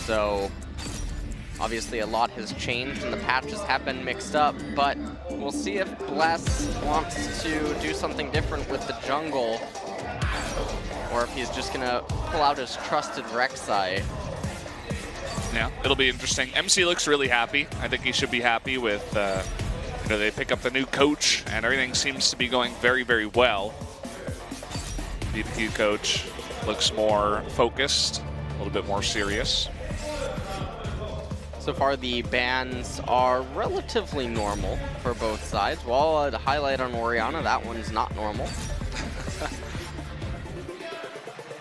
So obviously a lot has changed and the patches have been mixed up, but we'll see if Bless wants to do something different with the jungle, or if he's just gonna pull out his trusted Rek'Sai. Yeah, it'll be interesting. MC looks really happy. I think he should be happy with, you know, they pick up the new coach and everything seems to be going very, very well. BBQ coach looks more focused, a little bit more serious. So far the bans are relatively normal for both sides. Well, the highlight on Orianna, that one's not normal.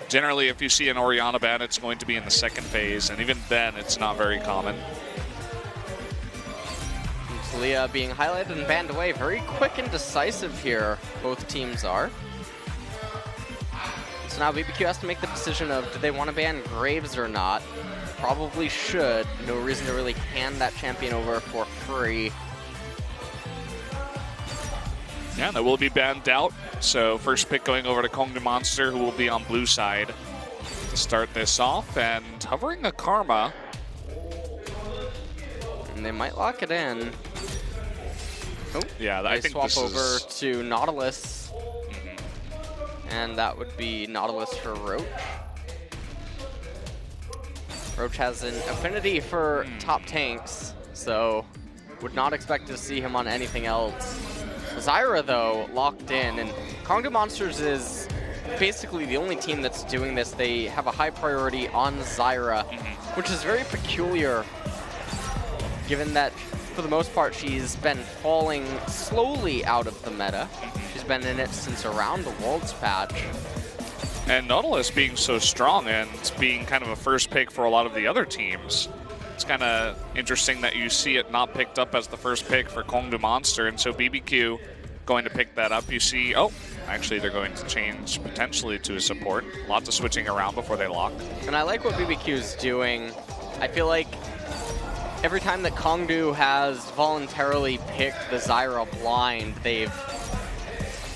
Generally, if you see an Orianna ban, it's going to be in the second phase, and even then, it's not very common. Talia being highlighted and banned away. Very quick and decisive here, both teams are. So now BBQ has to make the decision of, do they want to ban Graves or not? Probably should. No reason to really hand that champion over for free. Yeah, that will be banned out. So first pick going over to Kongdu Monster, who will be on blue side to start this off. And hovering a Karma. And they might lock it in. Oh, yeah, I think swap this over is... to Nautilus. And that would be Nautilus for Roach. Roach has an affinity for top tanks, so would not expect to see him on anything else. Zyra, though, locked in, and Kongdu Monsters is basically the only team that's doing this. They have a high priority on Zyra, which is very peculiar, given that, for the most part, she's been falling slowly out of the meta. She's been in it since around the Worlds patch. And Nautilus being so strong and being kind of a first pick for a lot of the other teams, it's kind of interesting that you see it not picked up as the first pick for Kongdu Monster, and so BBQ going to pick that up. You see, oh, actually they're going to change potentially to a support. Lots of switching around before they lock. And I like what BBQ is doing. I feel like every time that Kongdu has voluntarily picked the Zyra blind, they've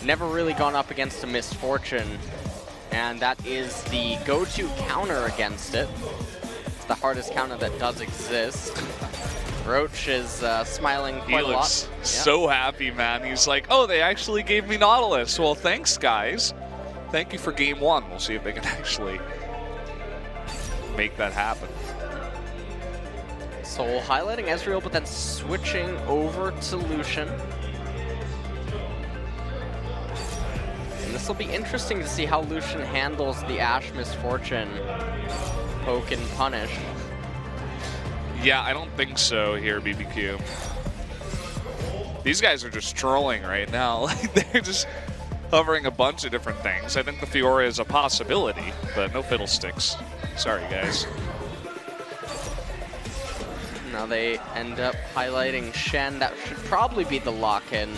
never really gone up against a Misfortune. And that is the go-to counter against it. It's the hardest counter that does exist. Roach is smiling quite a lot. He looks so happy, man. He's like, oh, they actually gave me Nautilus. Well, thanks, guys. Thank you for game one. We'll see if they can actually make that happen. Soul highlighting Ezreal, but then switching over to Lucian. And this will be interesting to see how Lucian handles the Ashe Misfortune poke and punish. Yeah, I don't think so here, BBQ. These guys are just trolling right now. Like, they're just hovering a bunch of different things. I think the Fiora is a possibility, but no fiddlesticks. Sorry, guys. Now they end up highlighting Shen. That should probably be the lock-in.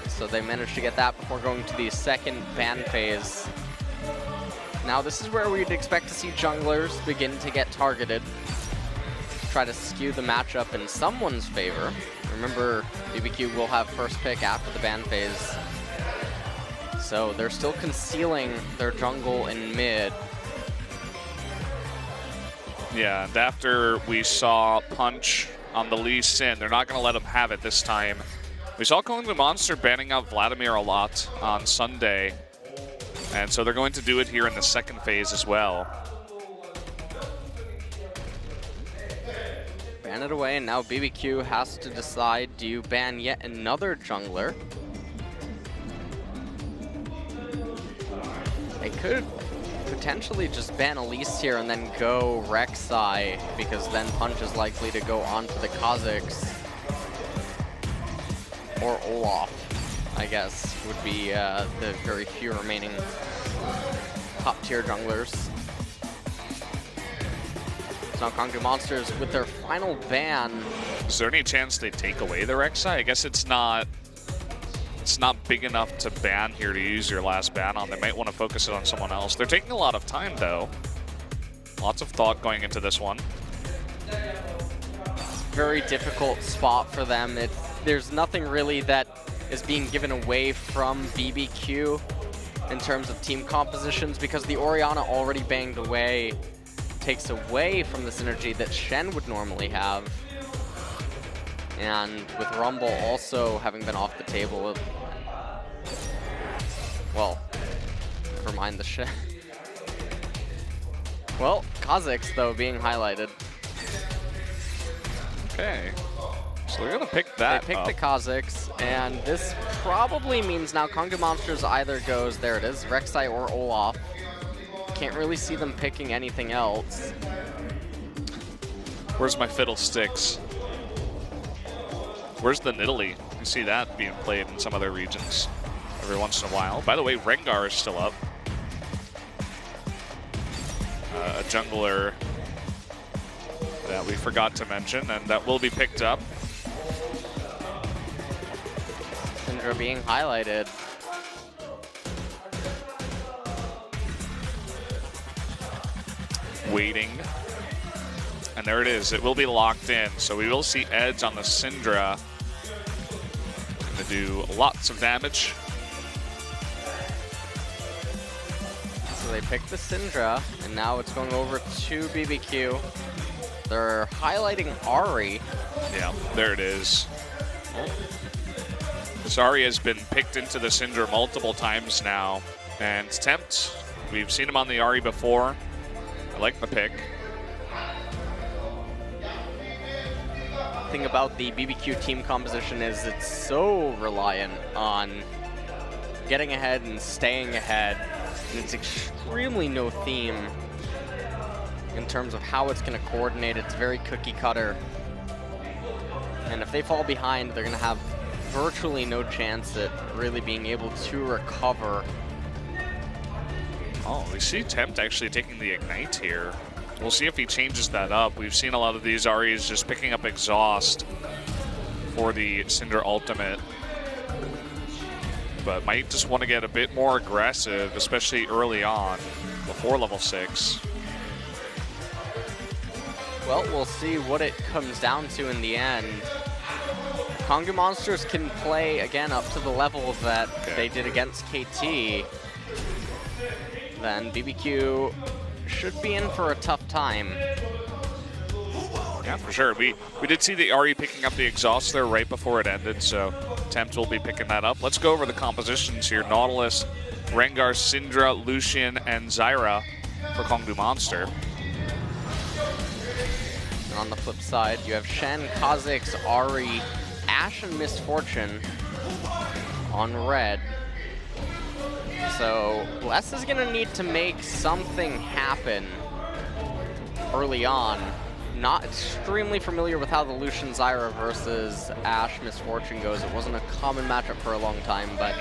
So they managed to get that before going to the second ban phase. Now this is where we'd expect to see junglers begin to get targeted. Try to skew the matchup in someone's favor. Remember, BBQ will have first pick after the ban phase. So they're still concealing their jungle in mid. Yeah, and after we saw Punch on the Lee Sin, they're not going to let him have it this time. We saw Kongdu Monster banning out Vladimir a lot on Sunday, and so they're going to do it here in the second phase as well. Ban it away, and now BBQ has to decide, do you ban yet another jungler? They could potentially just ban Elise here and then go Rek'Sai, because then Punch is likely to go on to the Kha'Zix. Or Olaf, I guess, would be the very few remaining top-tier junglers. So now Kongdu Monsters with their final ban. Is there any chance they take away the Rek'Sai? I guess it's not big enough to ban here to use your last ban on. They might want to focus it on someone else. They're taking a lot of time, though. Lots of thought going into this one. Very difficult spot for them. There's nothing really that is being given away from BBQ in terms of team compositions, because the Orianna already banged away takes away from the synergy that Shen would normally have. And with Rumble also having been off the table, well, never mind the Shen. Well, Kha'Zix, though, being highlighted. Okay. So they're going to pick that They picked up. the Kha'Zix, and this probably means now Kongdu Monsters either goes, there it is, Rek'Sai or Olaf. Can't really see them picking anything else. Where's my fiddlesticks? Where's the Nidalee? You see that being played in some other regions every once in a while. By the way, Rengar is still up. A jungler that we forgot to mention, and that will be picked up. Syndra being highlighted. Waiting. And there it is. It will be locked in. So we will see Edge on the Syndra. Gonna do lots of damage. So they picked the Syndra, and now it's going over to BBQ. They're highlighting Ahri. Yeah, there it is. This Ahri has been picked into the Syndra multiple times now. And Tempt, we've seen him on the Ahri before. I like the pick. Thing about the BBQ team composition is it's so reliant on getting ahead and staying ahead. And it's extremely no theme in terms of how it's going to coordinate. It's very cookie cutter. And if they fall behind, they're going to have virtually no chance at really being able to recover. Oh, we see Tempt actually taking the Ignite here. We'll see if he changes that up. We've seen a lot of these Ahris just picking up Exhaust for the Syndra ultimate. But might just want to get a bit more aggressive, especially early on, before level 6. Well, we'll see what it comes down to in the end. Kongdu Monsters can play, again, up to the level that they did against KT. Then BBQ should be in for a tough time. Yeah, for sure. We did see the Ahri picking up the Exhaust there right before it ended, so Tempt will be picking that up. Let's go over the compositions here. Nautilus, Rengar, Syndra, Lucian, and Zyra for Kongdu Monster. And on the flip side, you have Shen, Kha'Zix, Ahri, Ashe, and Misfortune on red. So Bless is going to need to make something happen early on. Not extremely familiar with how the Lucian Zyra versus Ashe Misfortune goes. It wasn't a common matchup for a long time, but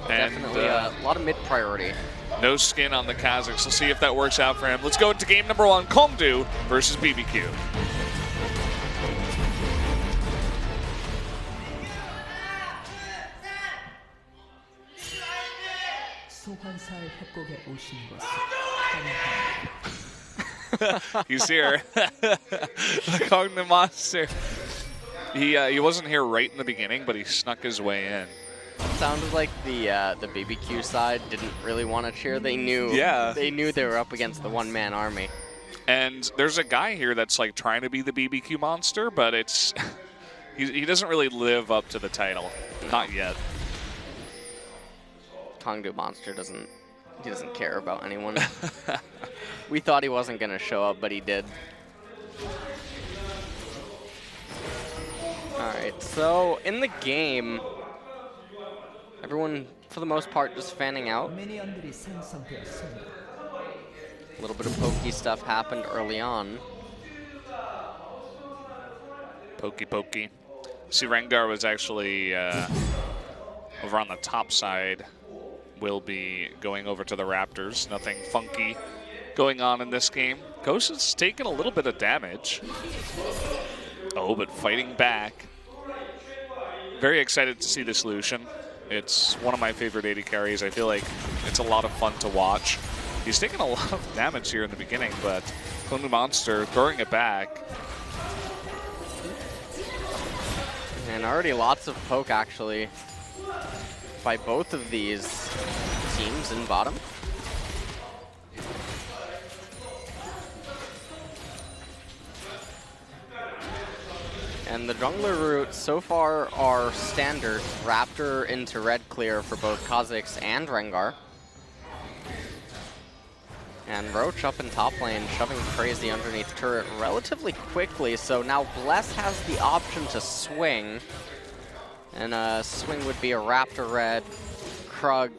definitely a lot of mid-priority. No skin on the Kha'Zix. We'll see if that works out for him. Let's go into game number 1, Kongdu versus BBQ. He's here. The Kongdu Monster. He wasn't here right in the beginning, but he snuck his way in. It sounded like the BBQ side didn't really want to cheer. They knew they were up against the one-man army. And there's a guy here that's like trying to be the BBQ monster, but it's he doesn't really live up to the title. Not yet. Kongdu Monster doesn't care about anyone. We thought he wasn't going to show up, but he did. Alright, so in the game, everyone, for the most part, just fanning out. A little bit of pokey stuff happened early on. Pokey. See, Rengar was actually over on the top side. Will be going over to the Raptors. Nothing funky going on in this game. Ghost has taken a little bit of damage. Oh, but fighting back. Very excited to see this Lucian. It's one of my favorite AD carries. I feel like it's a lot of fun to watch. He's taken a lot of damage here in the beginning, but Kongdu Monster throwing it back. And already lots of poke, actually, by both of these teams in bottom. And the jungler routes so far are standard. Raptor into red clear for both Kha'Zix and Rengar. And Roach up in top lane, shoving crazy underneath turret relatively quickly. So now Bless has the option to swing. And a swing would be a Raptor red, Krug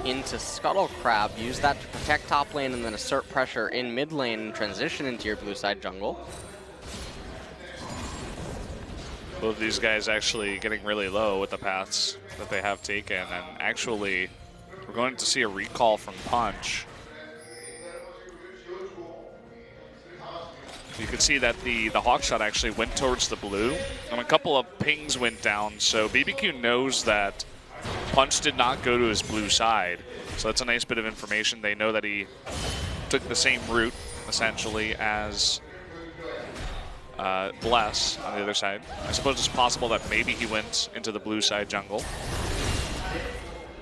into Scuttle Crab. Use that to protect top lane and then assert pressure in mid lane and transition into your blue side jungle. Both of these guys actually getting really low with the paths that they have taken, and actually we're going to see a recall from Punch. You can see that the hawk shot actually went towards the blue, and a couple of pings went down, so BBQ knows that Punch did not go to his blue side. So that's a nice bit of information. They know that he took the same route, essentially, as Bless on the other side. I suppose it's possible that maybe he went into the blue side jungle.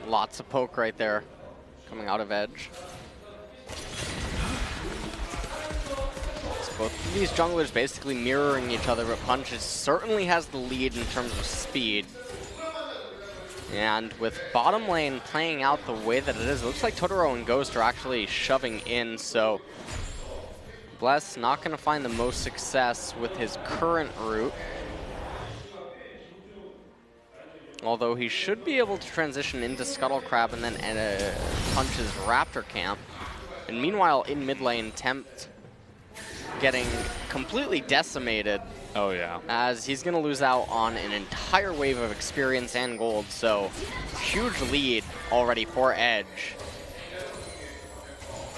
Lots of poke right there coming out of Edge. So both of these junglers basically mirroring each other, but Punch certainly has the lead in terms of speed. And with bottom lane playing out the way that it is, it looks like Totoro and Ghost are actually shoving in, so Bless not going to find the most success with his current route. Although he should be able to transition into Scuttle Crab and then Punch's Raptor camp. And meanwhile, in mid lane, Tempt getting completely decimated. Oh, yeah. As he's going to lose out on an entire wave of experience and gold, so huge lead already for Edge.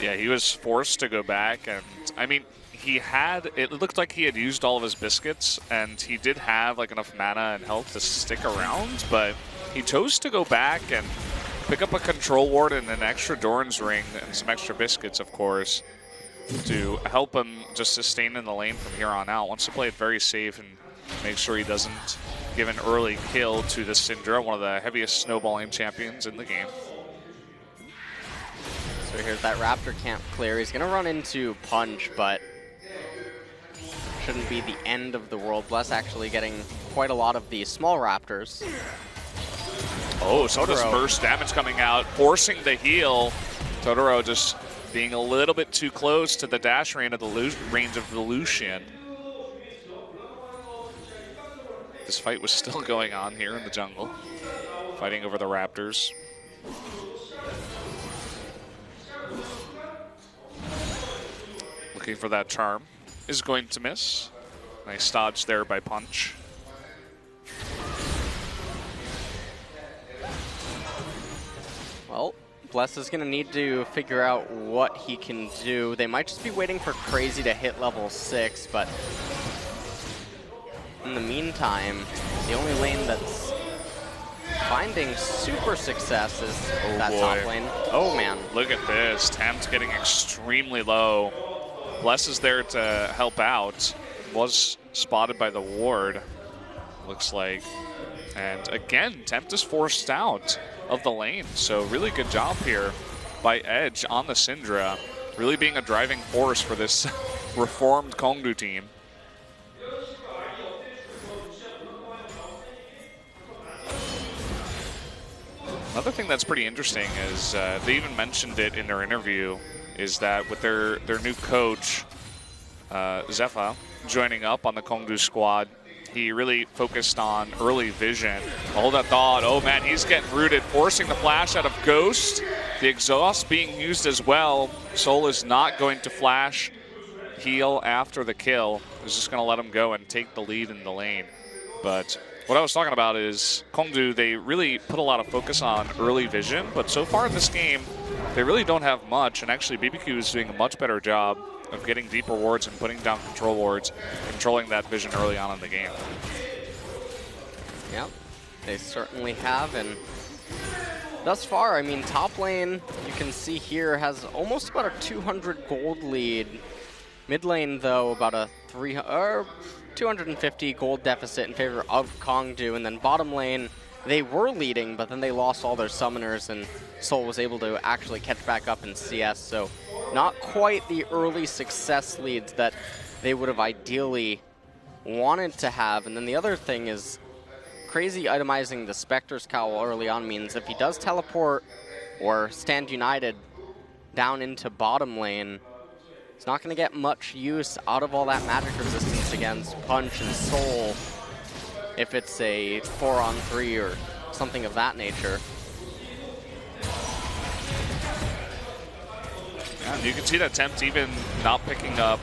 Yeah, he was forced to go back, and I mean, it looked like he had used all of his biscuits, and he did have like enough mana and health to stick around, but he chose to go back and pick up a control ward and an extra Doran's ring and some extra biscuits, of course, to help him just sustain in the lane from here on out. Wants to play it very safe and make sure he doesn't give an early kill to the Syndra, one of the heaviest snowballing champions in the game. So here's that Raptor camp clear. He's going to run into Punch, but shouldn't be the end of the world. Bless actually getting quite a lot of the small Raptors. Oh, so does burst damage coming out, forcing the heal. Totoro just being a little bit too close to the dash range of the Lucian. This fight was still going on here in the jungle, fighting over the Raptors. Looking for that charm. Is going to miss. Nice dodge there by Punch. Well, Bless is going to need to figure out what he can do. They might just be waiting for Crazy to hit level 6, but in the meantime, the only lane that's finding super success is that top lane. Oh, man. Look at this. Tempt getting extremely low. Bless is there to help out. Was spotted by the ward, looks like. And again, Tempt is forced out of the lane. So really good job here by Edge on the Syndra. Really being a driving force for this reformed Kongdu team. Another thing that's pretty interesting is they even mentioned it in their interview, is that with their new coach, Zepha, joining up on the Kongdu squad, he really focused on early vision. Hold that thought. Oh man, he's getting rooted, forcing the flash out of Ghost. The exhaust being used as well. Soul is not going to flash heal after the kill. He's just going to let him go and take the lead in the lane. But what I was talking about is Kongdu, they really put a lot of focus on early vision, but so far in this game, they really don't have much, and actually BBQ is doing a much better job of getting deeper wards and putting down control wards, controlling that vision early on in the game. Yep, they certainly have, and thus far, I mean, top lane, you can see here, has almost about a 200 gold lead. Mid lane, though, about a 250 gold deficit in favor of Kongdu, and then bottom lane, they were leading, but then they lost all their summoners, and Soul was able to actually catch back up in CS, so not quite the early success leads that they would have ideally wanted to have. And then the other thing is Crazy itemizing the Spectre's Cowl early on means if he does teleport or stand united down into bottom lane, he's not going to get much use out of all that magic resistance against Punch and Soul if it's a 4-on-3 or something of that nature. Yeah, you can see that Tempt even not picking up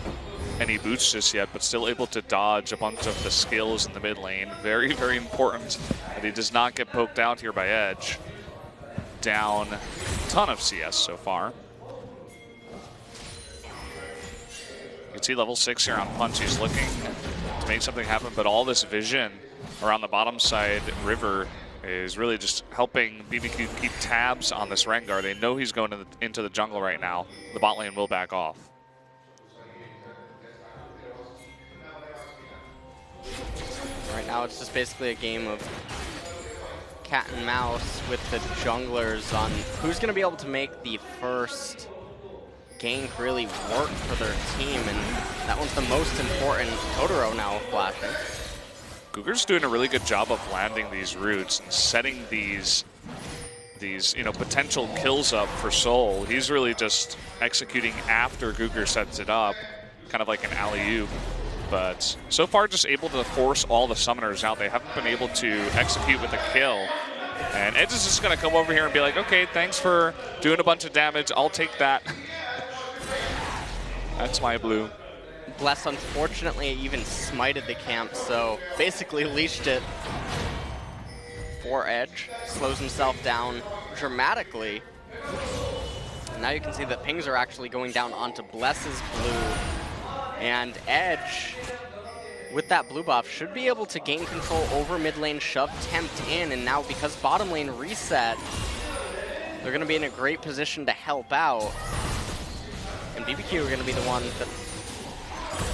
any boots just yet, but still able to dodge a bunch of the skills in the mid lane. Very, very important that he does not get poked out here by Edge. Down a ton of CS so far. You can see level 6 here on Punch. He's looking to make something happen, but all this vision around the bottom side river is really just helping BBQ keep tabs on this Rengar. They know he's going into the jungle right now. The bot lane will back off. Right now it's just basically a game of cat and mouse with the junglers on who's going to be able to make the first gank really work for their team, and that one's the most important. Totoro now flashing. Cougar's doing a really good job of landing these roots and setting these potential kills up for Soul. He's really just executing after Cougar sets it up, kind of like an alley-oop. But so far just able to force all the summoners out. They haven't been able to execute with a kill. And Edge is just going to come over here and be like, okay, thanks for doing a bunch of damage. I'll take that. That's my blue. Bless, unfortunately, even smited the camp, so basically leashed it for Edge. Slows himself down dramatically. And now you can see that pings are actually going down onto Bless's blue. And Edge, with that blue buff, should be able to gain control over mid lane, shove Tempt in, and now because bottom lane reset, they're going to be in a great position to help out. And BBQ are going to be the one that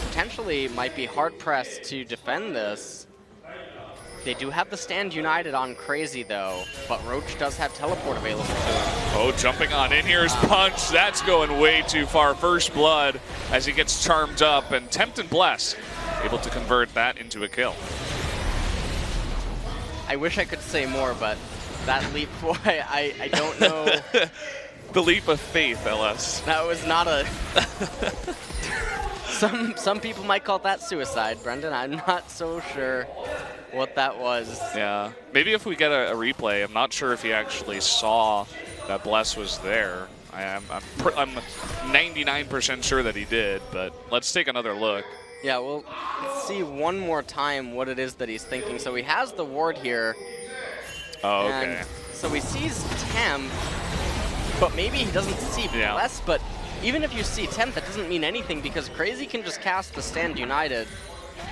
potentially might be hard-pressed to defend this. They do have the stand united on Crazy, though, but Roach does have teleport available to him. Oh, jumping on in here is Punch. That's going way too far. First blood as he gets charmed up, and Tempt and Bless able to convert that into a kill. I wish I could say more, but that leap, boy, I don't know. The leap of faith, LS. That was not a... Some people might call that suicide, Brendan. I'm not so sure what that was. Yeah, maybe if we get a replay, I'm not sure if he actually saw that Bless was there. I'm 99% sure that he did, but let's take another look. Yeah, well, let's see one more time what it is that he's thinking. So he has the ward here. Oh, okay. And so he sees Tempt, but maybe he doesn't see Bless, but even if you see Tempt, that doesn't mean anything because Crazy can just cast the Stand United,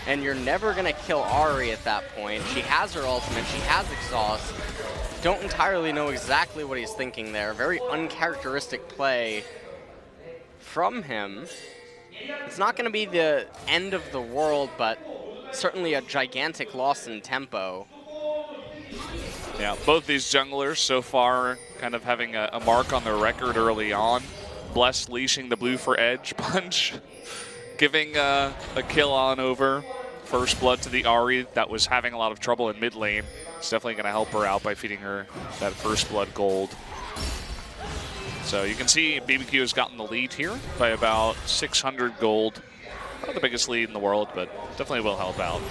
and you're never going to kill Ahri at that point. She has her ultimate, she has exhaust. Don't entirely know exactly what he's thinking there. Very uncharacteristic play from him. It's not going to be the end of the world, but certainly a gigantic loss in tempo. Yeah, both these junglers so far kind of having a mark on their record early on. Bless leashing the blue for Edge. Punch giving a kill on over. First blood to the Ahri that was having a lot of trouble in mid lane. It's definitely going to help her out by feeding her that first blood gold. So you can see BBQ has gotten the lead here by about 600 gold. Not the biggest lead in the world, but definitely will help out.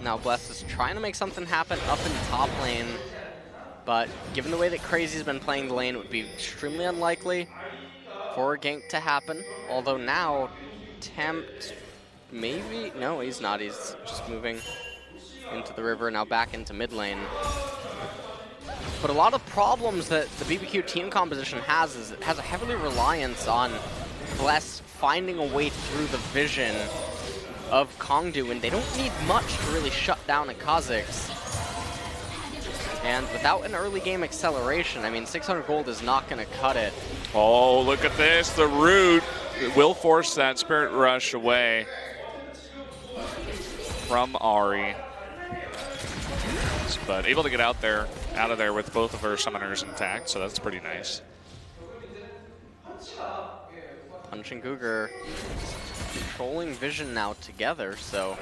Now Bless is trying to make something happen up in top lane, but given the way that Crazy's been playing the lane, it would be extremely unlikely for a gank to happen. Although now, Tempt, maybe? No, he's not. He's just moving into the river, now back into mid lane. But a lot of problems that the BBQ team composition has is it has a heavily reliance on Bless finding a way through the vision of Kongdu, and they don't need much to really shut down a Kha'Zix. And without an early game acceleration, I mean, 600 gold is not going to cut it. Oh, look at this. The root will force that Spirit Rush away from Ahri. But able to get out of there with both of her summoners intact, so that's pretty nice. Punch and Cougar controlling vision now together, so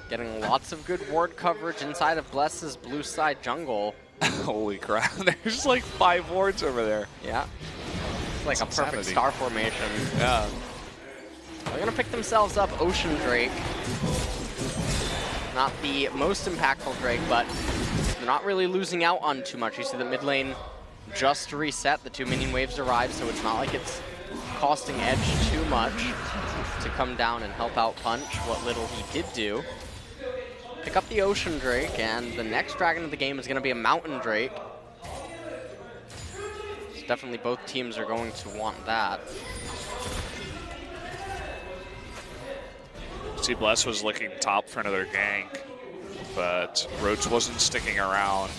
getting lots of good ward coverage inside of Bless's blue side jungle. Holy crap, there's like 5 wards over there. Yeah. It's like That's a perfect insanity. star formation. Yeah. They're going to pick themselves up Ocean Drake. Not the most impactful Drake, but they're not really losing out on too much. You see the mid lane just reset. The 2 minion waves arrive, so it's not like it's costing Edge too much to come down and help out Punch, what little he did do. Pick up the Ocean Drake, and the next dragon of the game is going to be a Mountain Drake. So definitely both teams are going to want that. See, Bless was looking top for another gank, but Roach wasn't sticking around.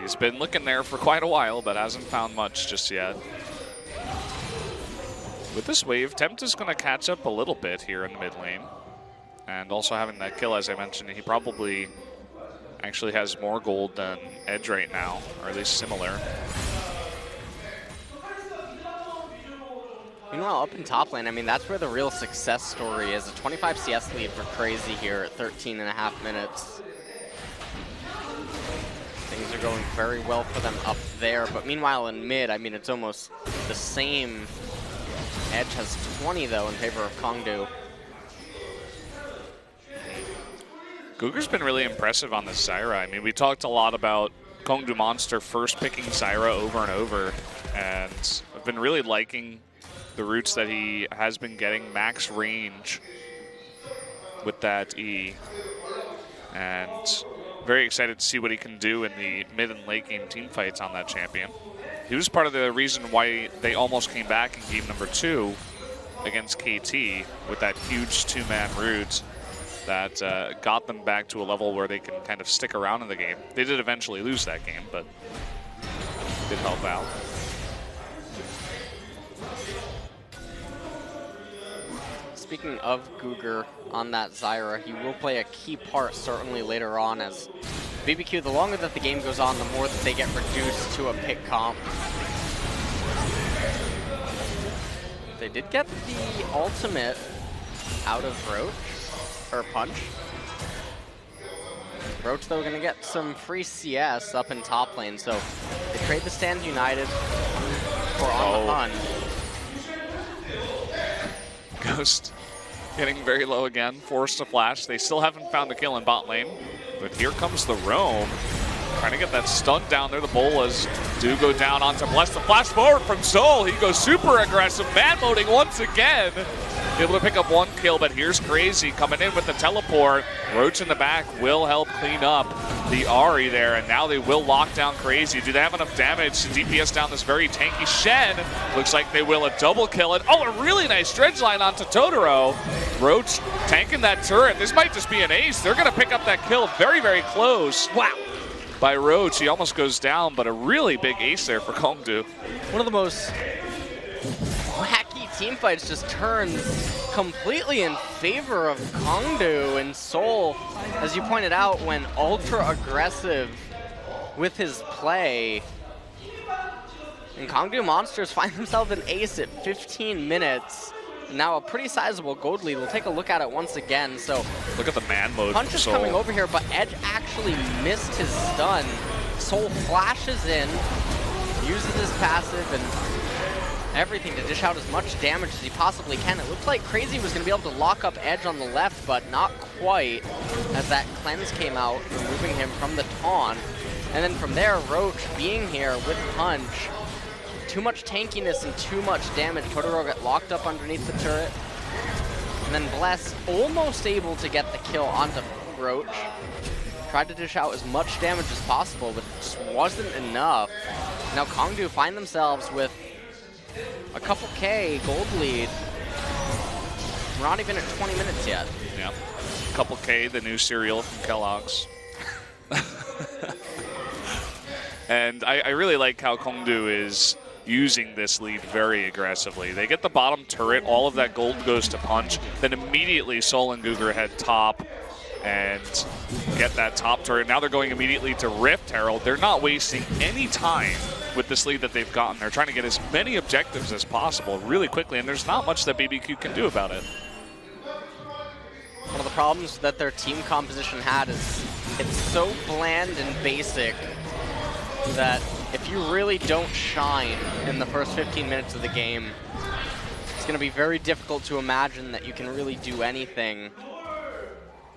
He's been looking there for quite a while, but hasn't found much just yet. With this wave, Tempt is going to catch up a little bit here in the mid lane. And also having that kill, as I mentioned, he probably actually has more gold than Edge right now, or at least similar. Meanwhile, up in top lane, I mean, that's where the real success story is. A 25 CS lead for Crazy here at 13.5 minutes. Things are going very well for them up there, but meanwhile in mid, I mean, it's almost the same. Edge has 20, though, in favor of Kongdu. Guger's been really impressive on this Zyra. I mean, we talked a lot about Kongdu Monster first picking Zyra over and over, and I've been really liking the routes that he has been getting. Max range with that E, and very excited to see what he can do in the mid and late game team fights on that champion. He was part of the reason why they almost came back in game number 2 against KT with that huge 2-man route that got them back to a level where they can kind of stick around in the game. They did eventually lose that game, but did help out. Speaking of Guger on that Zyra, he will play a key part certainly later on, as BBQ, the longer that the game goes on, the more that they get reduced to a pick comp. They did get the ultimate out of Roach, or Punch. Roach, though, gonna get some free CS up in top lane, so they trade the Stand United for On the Hunt. Ghost getting very low again, forced to flash. They still haven't found the kill in bot lane, but here comes the roam. Trying to get that stun down there. The bolas do go down onto Bless. The flash forward from Soul. He goes super aggressive, man moding once again. Able to pick up 1 kill, but here's Crazy coming in with the teleport. Roach in the back will help clean up the Ahri there, and now they will lock down Crazy. Do they have enough damage to DPS down this very tanky Shen? Looks like they will a double kill it. Oh, a really nice dredge line onto Totoro. Roach tanking that turret. This might just be an ace. They're going to pick up that kill very, very close. Wow. By Roach, he almost goes down, but a really big ace there for Kongdu. One of the most wacky team fights just turns completely in favor of Kongdu, and Soul, as you pointed out, went ultra aggressive with his play. And Kongdu Monsters find themselves an ace at 15 minutes. Now a pretty sizable gold lead. We'll take a look at it once again. So look at the man mode. Punch is coming over here, but Edge actually missed his stun. Soul flashes in, uses his passive and everything to dish out as much damage as he possibly can. It looks like Crazy was going to be able to lock up Edge on the left, but not quite, as that cleanse came out, removing him from the taunt. And then from there, Roach being here with Punch. Too much tankiness and too much damage. Totoro got locked up underneath the turret. And then Bless almost able to get the kill onto Roach. Tried to dish out as much damage as possible, but it just wasn't enough. Now Kongdu find themselves with a couple K gold lead. We're not even at 20 minutes yet. Yeah, couple K, the new cereal from Kellogg's. And I really like how Kongdu is using this lead very aggressively. They get the bottom turret, all of that gold goes to Punch, then immediately Soul and Guger head top and get that top turret. Now they're going immediately to Rift Herald. They're not wasting any time with this lead that they've gotten. They're trying to get as many objectives as possible really quickly, and there's not much that BBQ can do about it. One of the problems that their team composition had is it's so bland and basic that if you really don't shine in the first 15 minutes of the game, it's going to be very difficult to imagine that you can really do anything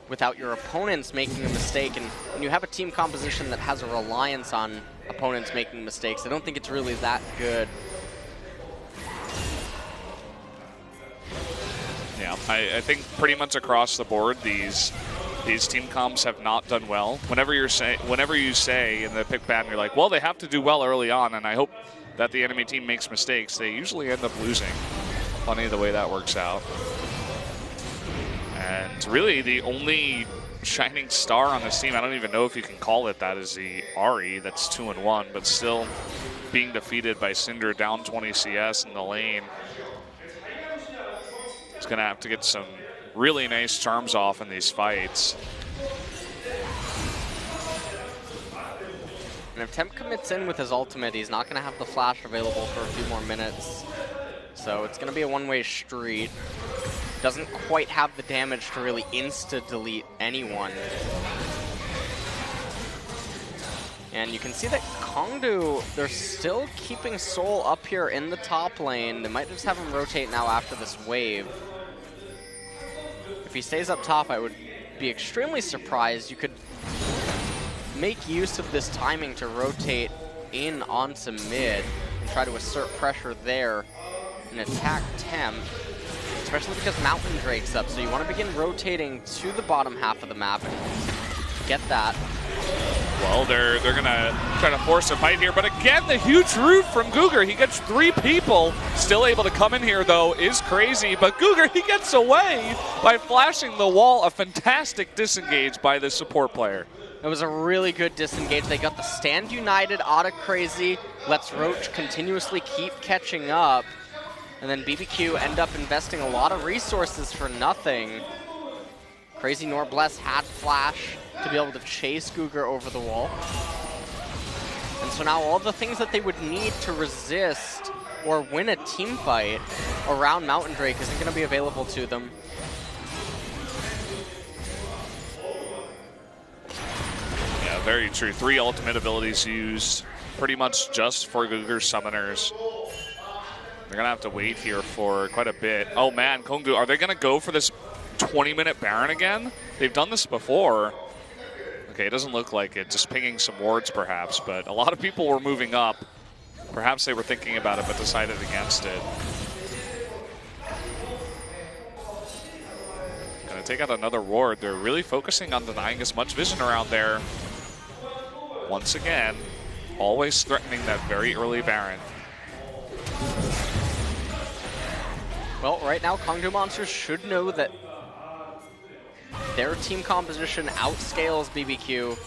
without your opponents making a mistake. And when you have a team composition that has a reliance on opponents making mistakes, I don't think it's really that good. Yeah, I think pretty much across the board, these team comps have not done well. Whenever you say in the pick pattern, you're like, well, they have to do well early on, and I hope that the enemy team makes mistakes. They usually end up losing. Funny the way that works out. And really, the only shining star on this team, I don't even know if you can call it that, is the Ahri that's 2-1, but still being defeated by Cinder down 20 CS in the lane. He's going to have to get some really nice charms off in these fights. And if Temp commits in with his ultimate, he's not going to have the flash available for a few more minutes. So it's going to be a one-way street. Doesn't quite have the damage to really insta-delete anyone. And you can see that Kongdu, they're still keeping Soul up here in the top lane. They might just have him rotate now after this wave. If he stays up top, I would be extremely surprised. You could make use of this timing to rotate in onto mid and try to assert pressure there and attack Temp, especially because Mountain Drake's up. So you want to begin rotating to the bottom half of the map and get that. Well, they're going to try to force a fight here, but again, the huge root from Googer. He gets 3 people. Still able to come in here, though, is crazy, but Googer, he gets away by flashing the wall. A fantastic disengage by the support player. It was a really good disengage. They got the stand united, auto crazy, lets Roach continuously keep catching up, and then BBQ end up investing a lot of resources for nothing. Crazy Norbless had flash to be able to chase Googer over the wall. And so now all the things that they would need to resist or win a team fight around Mountain Drake isn't going to be available to them. Yeah, very true. 3 ultimate abilities used pretty much just for Googer's summoners. They're going to have to wait here for quite a bit. Oh man, Kongdu, are they going to go for this 20-minute Baron again? They've done this before. Okay, it doesn't look like it. Just pinging some wards, perhaps. But a lot of people were moving up. Perhaps they were thinking about it, but decided against it. Gonna take out another ward. They're really focusing on denying as much vision around there. Once again, always threatening that very early Baron. Well, right now, Kongdu Monsters should know that their team composition outscales BBQ.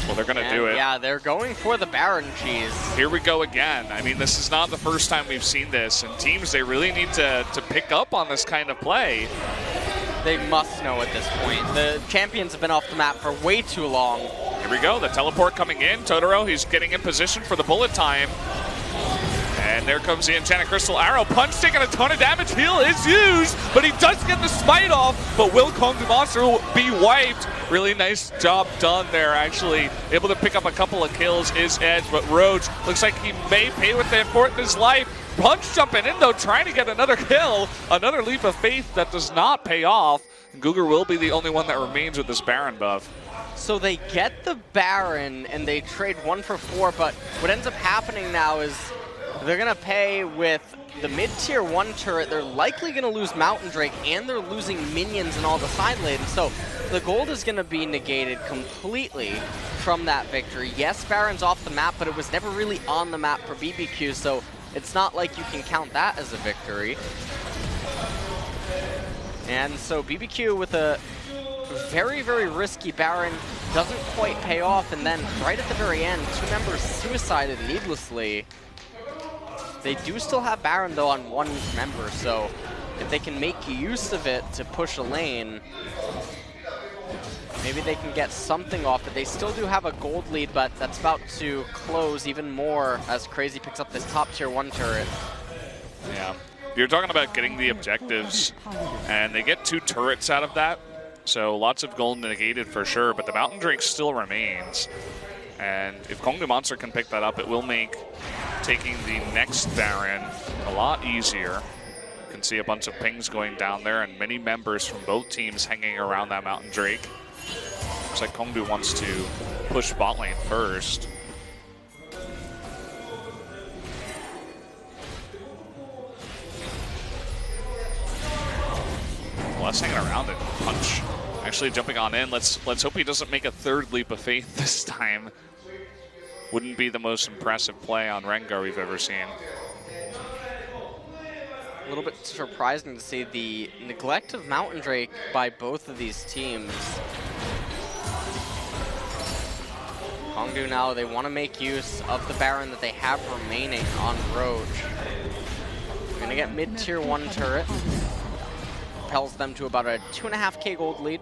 Well, they're going to do it. Yeah, they're going for the Baron cheese. Here we go again. I mean, this is not the first time we've seen this. And teams, they really need to pick up on this kind of play. They must know at this point. The champions have been off the map for way too long. Here we go. The teleport coming in. Totoro, he's getting in position for the bullet time. And there comes the Enchanted Crystal Arrow. Punch taking a ton of damage. Heal is used, but he does get the smite off. But will Kongdu Monster be wiped? Really nice job done there, actually. Able to pick up a couple of kills is Edge, but Roach looks like he may pay with the important his life. Punch jumping in, though, trying to get another kill. Another leap of faith that does not pay off. And Googer will be the only one that remains with this Baron buff. So they get the Baron, and they trade 1 for 4, but what ends up happening now is they're going to pay with the mid-tier 1 turret. They're likely going to lose Mountain Drake, and they're losing minions in all the side lanes. So the gold is going to be negated completely from that victory. Yes, Baron's off the map, but it was never really on the map for BBQ, so it's not like you can count that as a victory. And so BBQ with a very, very risky Baron doesn't quite pay off, and then right at the very end, 2 members suicided needlessly. They do still have Baron, though, on 1 member, so if they can make use of it to push a lane, maybe they can get something off it. They still do have a gold lead, but that's about to close even more as Crazy picks up this top tier 1 turret. Yeah. You're talking about getting the objectives, and they get 2 turrets out of that, so lots of gold negated for sure, but the Mountain Drake still remains. And if Kongdu Monster can pick that up, it will make taking the next Baron a lot easier. You can see a bunch of pings going down there and many members from both teams hanging around that Mountain Drake. Looks like Kongdu wants to push bot lane first. Less hanging around and Punch actually jumping on in. Let's hope he doesn't make a 3rd leap of faith this time. Wouldn't be the most impressive play on Rengar we've ever seen. A little bit surprising to see the neglect of Mountain Drake by both of these teams. Kongdu now, they want to make use of the Baron that they have remaining on Roach. We're going to get mid-tier 1 turret. Propels them to about a 2.5k gold lead.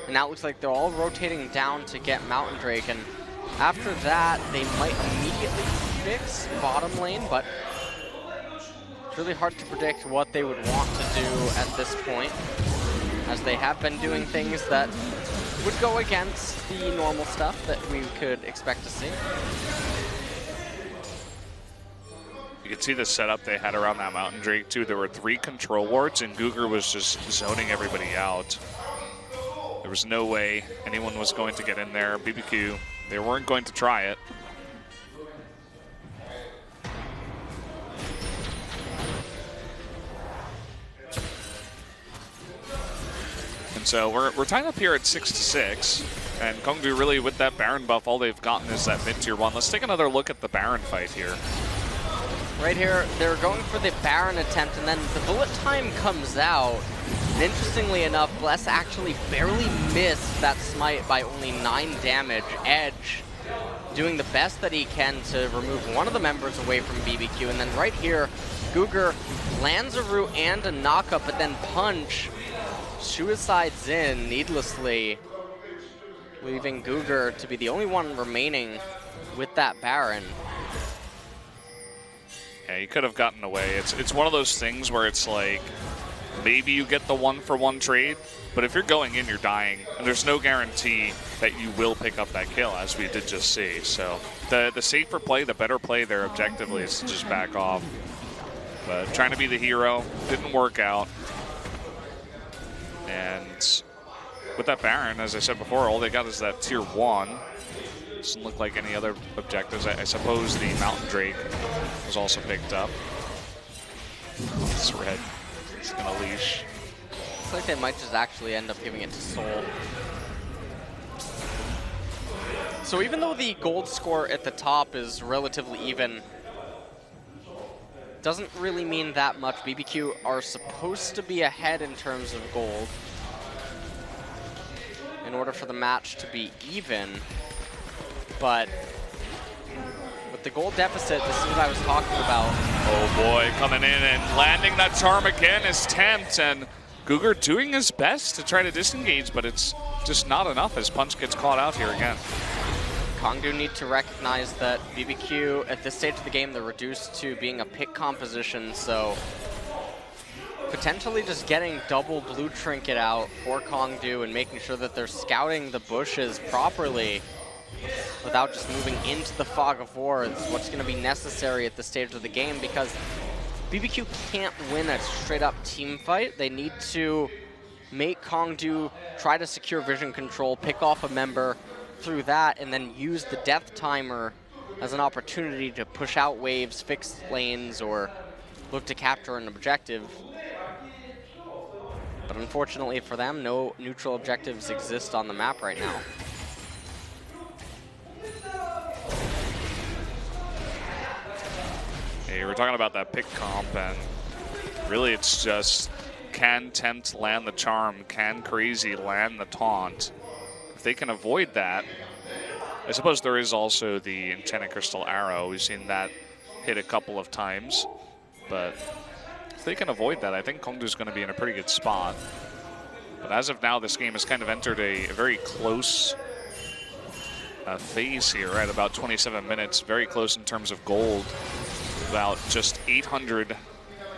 And now it looks like they're all rotating down to get Mountain Drake. And after that, they might immediately fix bottom lane, but it's really hard to predict what they would want to do at this point, as they have been doing things that would go against the normal stuff that we could expect to see. You can see the setup they had around that Mountain Drake too. There were 3 control wards and Guger was just zoning everybody out. There was no way anyone was going to get in there. BBQ, they weren't going to try it. And so we're tied up here at 6-6. And Kongdu really, with that Baron buff, all they've gotten is that mid-tier 1. Let's take another look at the Baron fight here. Right here, they're going for the Baron attempt, and then the bullet time comes out. And interestingly enough, Bless actually barely missed that smite by only 9 damage. Edge doing the best that he can to remove one of the members away from BBQ. And then right here, Guger lands a root and a knockup, but then Punch suicides in needlessly, leaving Guger to be the only one remaining with that Baron. Yeah, he could have gotten away. It's one of those things where it's like, maybe you get the 1-for-1 trade, but if you're going in, you're dying, and there's no guarantee that you will pick up that kill, as we did just see. So the safer play, the better play there objectively is to just back off. But trying to be the hero didn't work out. And with that Baron, as I said before, all they got is that tier 1. Doesn't look like any other objectives. I suppose the Mountain Drake was also picked up. This red is gonna leash. Looks like they might just actually end up giving it to Soul. So even though the gold score at the top is relatively even, doesn't really mean that much. BBQ are supposed to be ahead in terms of gold in order for the match to be even. But with the gold deficit, this is what I was talking about. Oh boy, coming in and landing that charm again is Tempt, and Guger doing his best to try to disengage, but it's just not enough as Punch gets caught out here again. Kongdu need to recognize that BBQ, at this stage of the game, they're reduced to being a pick composition, so potentially just getting double blue trinket out for Kongdu and making sure that they're scouting the bushes properly without just moving into the fog of war is what's going to be necessary at this stage of the game, because BBQ can't win a straight-up team fight. They need to make Kongdu try to secure vision control, pick off a member through that, and then use the death timer as an opportunity to push out waves, fix lanes, or look to capture an objective. But unfortunately for them, no neutral objectives exist on the map right now. Hey, we're talking about that pick comp, and really it's just, can Tempt land the charm? Can Crazy land the taunt? If they can avoid that, I suppose there is also the Enchanted Crystal Arrow. We've seen that hit a couple of times, but if they can avoid that, I think Kongdu's going to be in a pretty good spot. But as of now, this game has kind of entered a very close phase here at about 27 minutes. Very close in terms of gold. About just 800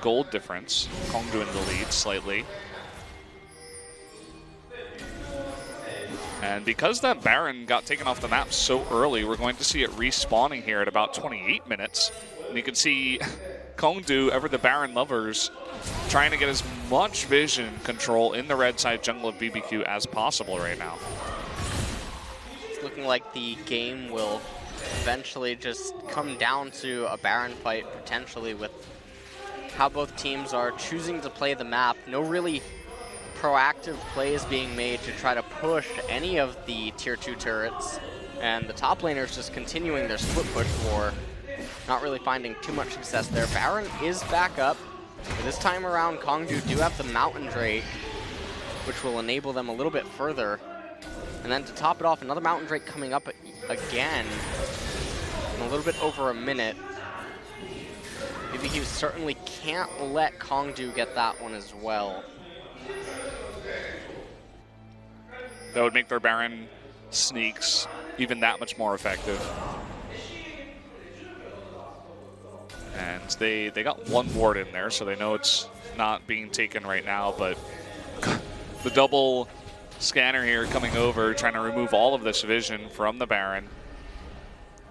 gold difference. Kongdu in the lead slightly. And because that Baron got taken off the map so early, we're going to see it respawning here at about 28 minutes. And you can see Kongdu, ever the Baron lovers, trying to get as much vision control in the red side jungle of BBQ as possible right now. It's looking like the game will eventually just come down to a Baron fight, potentially, with how both teams are choosing to play the map. No really proactive plays being made to try to push any of the tier 2 turrets, and the top laners just continuing their split push war, not really finding too much success there. Baron is back up. But this time around, Kongdu do have the Mountain Drake, which will enable them a little bit further. And then to top it off, another Mountain Drake coming up again in a little bit over a minute. BBQ certainly can't let Kongdu get that one as well. That would make their Baron sneaks even that much more effective. And they got one ward in there, so they know it's not being taken right now, but the double scanner here coming over, trying to remove all of this vision from the Baron.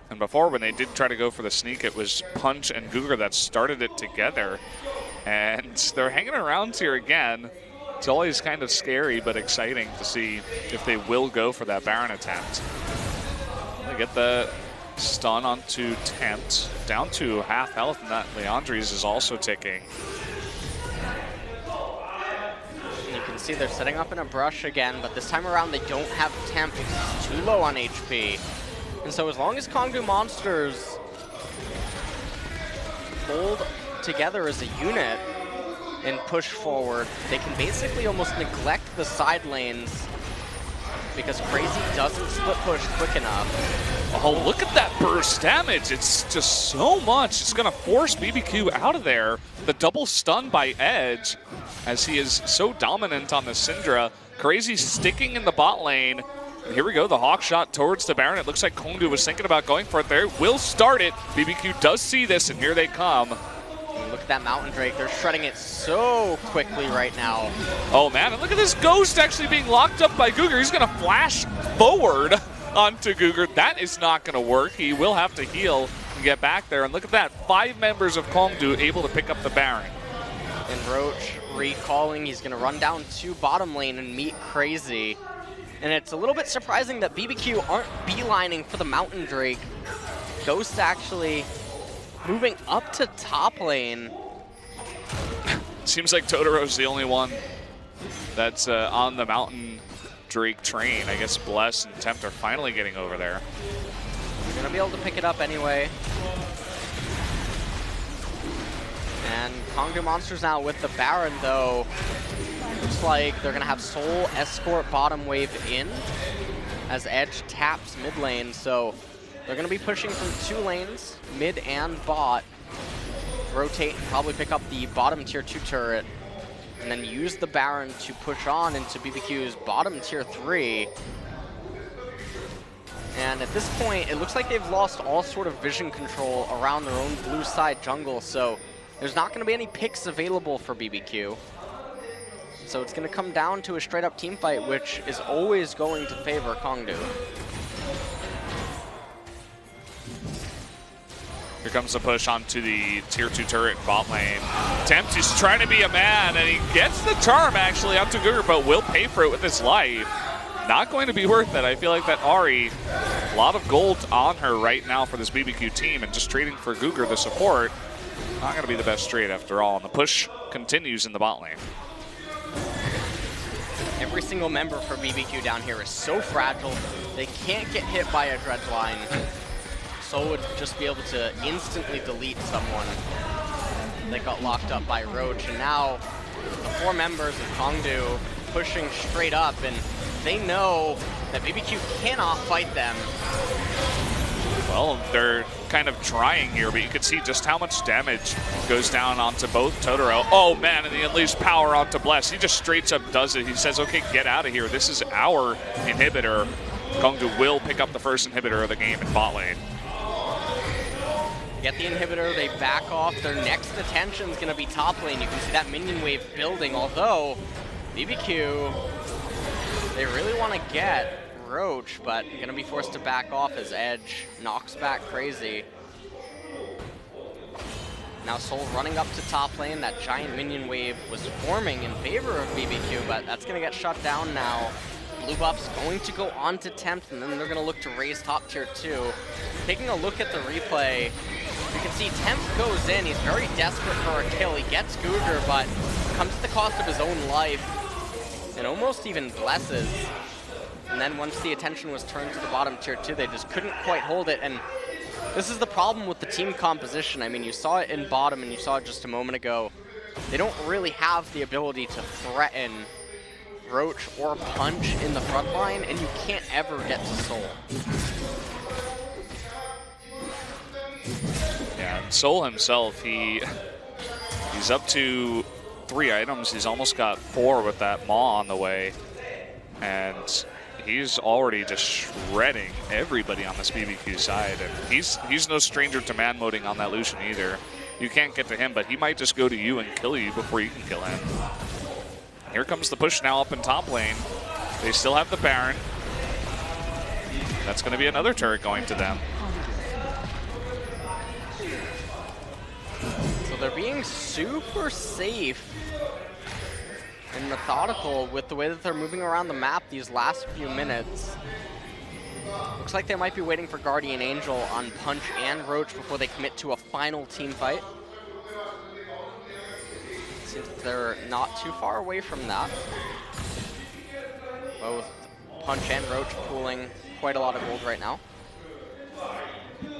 And before, when they did try to go for the sneak, it was Punch and Guger that started it together. And they're hanging around here again. It's always kind of scary, but exciting to see if they will go for that Baron attempt. They get the stun onto Tempt, down to half health, and that Leandri's is also ticking. You can see they're setting up in a brush again, but this time around they don't have Tempt because he's too low on HP. And so as long as Kongdu Monsters hold together as a unit and push forward, they can basically almost neglect the side lanes because Crazy doesn't split push quick enough. Oh, look at that burst damage. It's just so much. It's going to force BBQ out of there. The double stun by Edge, as he is so dominant on the Syndra. Crazy sticking in the bot lane. And here we go, the Hawk shot towards the Baron. It looks like Kongdu was thinking about going for it there. Will start it. BBQ does see this, and here they come. Look at that Mountain Drake. They're shredding it so quickly right now. Oh, man, and look at this Ghost actually being locked up by Guger. He's going to flash forward onto Guger. That is not going to work. He will have to heal and get back there. And look at that, 5 members of Kongdu able to pick up the Baron. And Roach recalling. He's going to run down to bottom lane and meet Crazy. And it's a little bit surprising that BBQ aren't beelining for the Mountain Drake. Ghost actually moving up to top lane. Seems like Totoro's the only one that's on the Mountain Drake train. I guess Bless and Tempt are finally getting over there. You're going to be able to pick it up anyway. And Kongdu Monsters now with the Baron, though. Looks like they're going to have Soul escort bottom wave in as Edge taps mid lane. So they're going to be pushing from 2 lanes, mid and bot. Rotate and probably pick up the bottom tier 2 turret. And then use the Baron to push on into BBQ's bottom tier 3. And at this point, it looks like they've lost all sort of vision control around their own blue side jungle. So there's not going to be any picks available for BBQ. So it's going to come down to a straight-up team fight, which is always going to favor Kongdu. Here comes the push onto the tier 2 turret bot lane. Tempt is trying to be a man, and he gets the charm actually onto Guger, but will pay for it with his life. Not going to be worth it. I feel like that Ahri, a lot of gold on her right now for this BBQ team, and just trading for Guger, the support, not going to be the best trade after all. And the push continues in the bot lane. Every single member for BBQ down here is so fragile. They can't get hit by a dredge line. Soul would just be able to instantly delete someone that got locked up by Roach. And now the 4 members of Kongdu pushing straight up, and they know that BBQ cannot fight them. Well, they're kind of trying here, but you can see just how much damage goes down onto both Totoro. Oh man, and the unleashed power onto Bless. He just straight up does it. He says, okay, get out of here. This is our inhibitor. Kongdu will pick up the first inhibitor of the game in bot lane. Get the inhibitor, they back off. Their next attention is going to be top lane. You can see that minion wave building, although BBQ, they really want to get Roach, but going to be forced to back off as Edge knocks back Crazy. Now Soul running up to top lane. That giant minion wave was forming in favor of BBQ, but that's going to get shut down now. Blue buff's going to go on to Tempt, and then they're going to look to raise top tier 2. Taking a look at the replay, you can see Tempt goes in. He's very desperate for a kill. He gets Cougar, but comes at the cost of his own life, and almost even blesses. And then once the attention was turned to the bottom tier 2, they just couldn't quite hold it. And this is the problem with the team composition. I mean, you saw it in bottom, and you saw it just a moment ago. They don't really have the ability to threaten Roach or Punch in the front line, and you can't ever get to Soul. Yeah, and Soul himself, he's up to 3 items. He's almost got 4 with that Maw on the way. And he's already just shredding everybody on this BBQ side. And he's no stranger to man moding on that Lucian either. You can't get to him, but he might just go to you and kill you before you can kill him. Here comes the push now up in top lane. They still have the Baron. That's going to be another turret going to them. So they're being super safe and methodical with the way that they're moving around the map these last few minutes. Looks like they might be waiting for Guardian Angel on Punch and Roach before they commit to a final team fight. Seems they're not too far away from that. Both Punch and Roach pooling quite a lot of gold right now.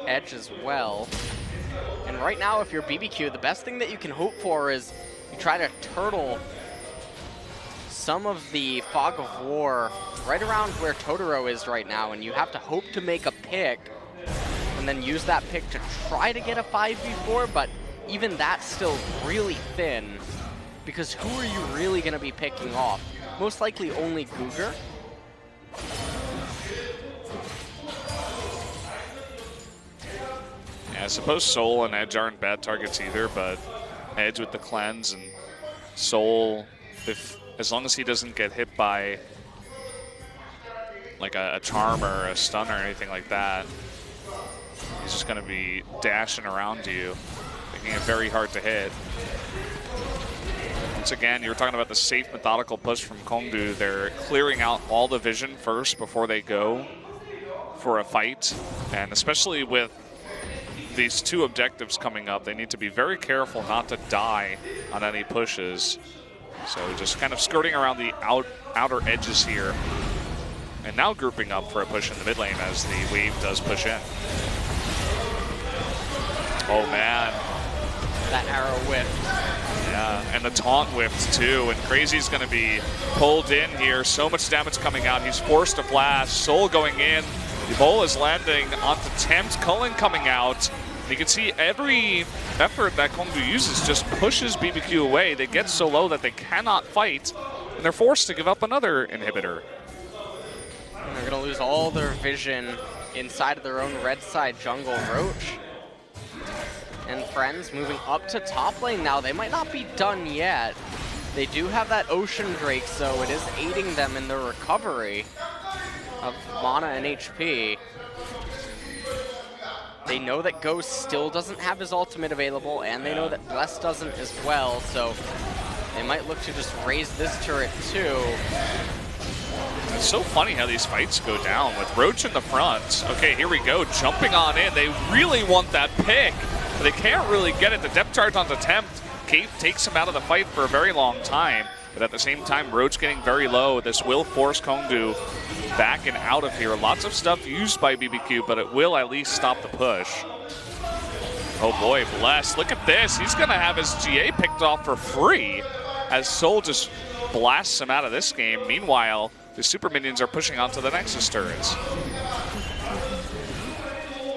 Edge as well. And right now, if you're BBQ, the best thing that you can hope for is you try to turtle some of the Fog of War right around where Totoro is right now, and you have to hope to make a pick and then use that pick to try to get a 5v4, but even that's still really thin, because who are you really going to be picking off? Most likely only Cougar. Yeah, I suppose Soul and Edge aren't bad targets either, but Edge with the cleanse and Soul, as long as he doesn't get hit by like a charm or a stun or anything like that, he's just going to be dashing around you, making it very hard to hit. Once again, you were talking about the safe, methodical push from Kongdu. They're clearing out all the vision first before they go for a fight, and especially with these 2 objectives coming up, they need to be very careful not to die on any pushes. So just kind of skirting around the outer edges here. And now grouping up for a push in the mid lane as the wave does push in. Oh man. That arrow whiffed. Yeah, and the taunt whiffed too. And Crazy's going to be pulled in here. So much damage coming out. He's forced to flash. Soul going in. Ebola's landing onto Tempt. Cullen coming out. You can see every effort that Kongdu uses just pushes BBQ away. They get so low that they cannot fight, and they're forced to give up another inhibitor. And they're going to lose all their vision inside of their own red side jungle. Roach and friends moving up to top lane now. They might not be done yet. They do have that Ocean Drake, so it is aiding them in their recovery of mana and HP. They know that Ghost still doesn't have his ultimate available, and they know that Bless doesn't as well, so they might look to just raise this turret too. It's so funny how these fights go down with Roach in the front. Okay, here we go, jumping on in. They really want that pick, but they can't really get it. The depth charge onto Tempt. Kate takes him out of the fight for a very long time, but at the same time, Roach getting very low. This will force Kongdu back and out of here. Lots of stuff used by BBQ, but it will at least stop the push. Oh boy, Bless, look at this. He's gonna have his GA picked off for free as Soul just blasts him out of this game. Meanwhile, the super minions are pushing onto the Nexus turrets.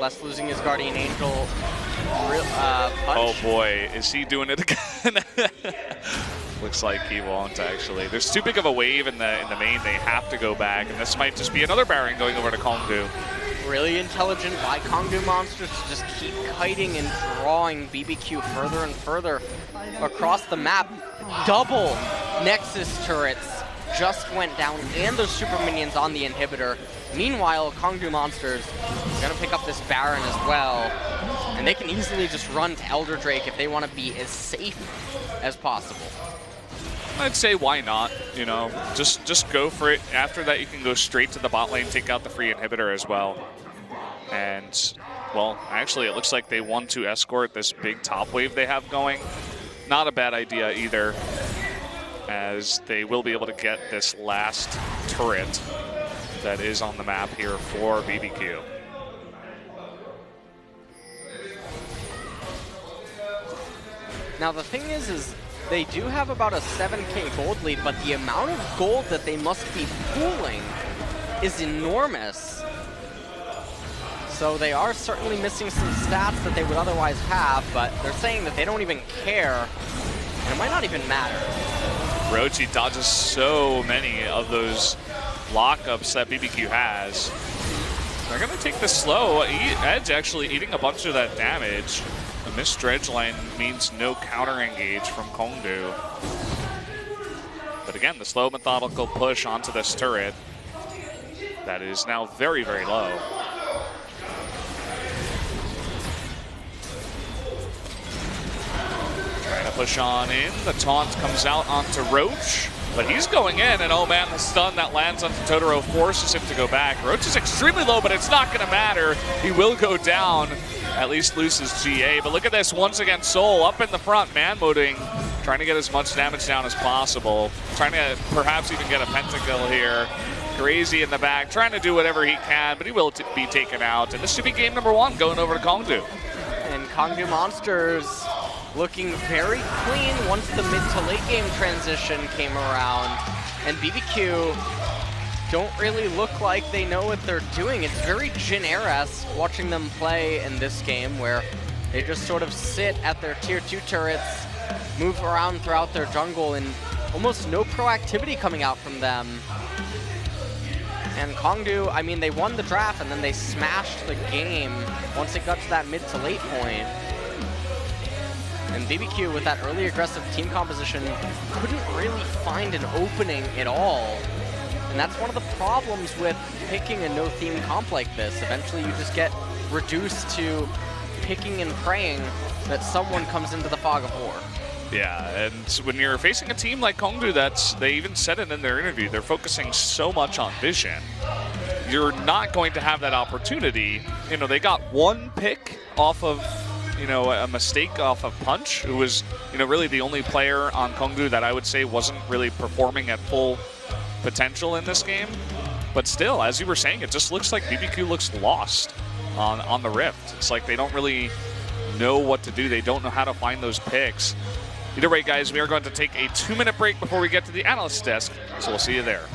Less losing his Guardian Angel punch. Oh boy, is he doing it again? Looks like he won't actually. There's too big of a wave in the main. They have to go back, and this might just be another Baron going over to Kongdu. Really intelligent by Kongdu Monsters to just keep kiting and drawing BBQ further and further across the map. Double Nexus turrets just went down, and those super minions on the inhibitor. Meanwhile, Kongdu Monsters are going to pick up this Baron as well, and they can easily just run to Elder Drake if they want to be as safe as possible. I'd say why not, you know, just go for it. After that, you can go straight to the bot lane, take out the free inhibitor as well. And, well, actually, it looks like they want to escort this big top wave they have going. Not a bad idea either, as they will be able to get this last turret that is on the map here for BBQ. Now, the thing is they do have about a 7k gold lead, but the amount of gold that they must be pooling is enormous. So they are certainly missing some stats that they would otherwise have, but they're saying that they don't even care, and it might not even matter. Rochi dodges so many of those lockups that BBQ has. They're going to take the slow. Edge actually eating a bunch of that damage. A missed dredge line means no counter engage from Kongdu. But again, the slow methodical push onto this turret that is now very, very low. Trying to push on in. The taunt comes out onto Roach, but he's going in, and oh man, the stun that lands onto Totoro forces him to go back. Roach is extremely low, but it's not going to matter. He will go down, at least loses GA. But look at this, once again, Soul up in the front, man-moding, trying to get as much damage down as possible. Trying to perhaps even get a pentakill here. Crazy in the back, trying to do whatever he can, but he will be taken out. And this should be game number 1, going over to Kongdu. And Kongdu Monsters looking very clean once the mid to late game transition came around. And BBQ don't really look like they know what they're doing. It's very Jin-esque watching them play in this game, where they just sort of sit at their tier 2 turrets, move around throughout their jungle, and almost no proactivity coming out from them. And Kongdu, I mean, they won the draft and then they smashed the game once it got to that mid to late point. And BBQ, with that early aggressive team composition, couldn't really find an opening at all. And that's one of the problems with picking a no-theme comp like this. Eventually you just get reduced to picking and praying that someone comes into the fog of war. Yeah, and when you're facing a team like Kongdu, they even said it in their interview, they're focusing so much on vision. You're not going to have that opportunity. You know, they got one pick off of, you know, a mistake off of Punch, who was, you know, really the only player on Kongdu that I would say wasn't really performing at full potential in this game. But still, as you were saying, it just looks like BBQ looks lost on the Rift. It's like they don't really know what to do. They don't know how to find those picks. Either way, guys, we are going to take a 2-minute break before we get to the analyst desk, so we'll see you there.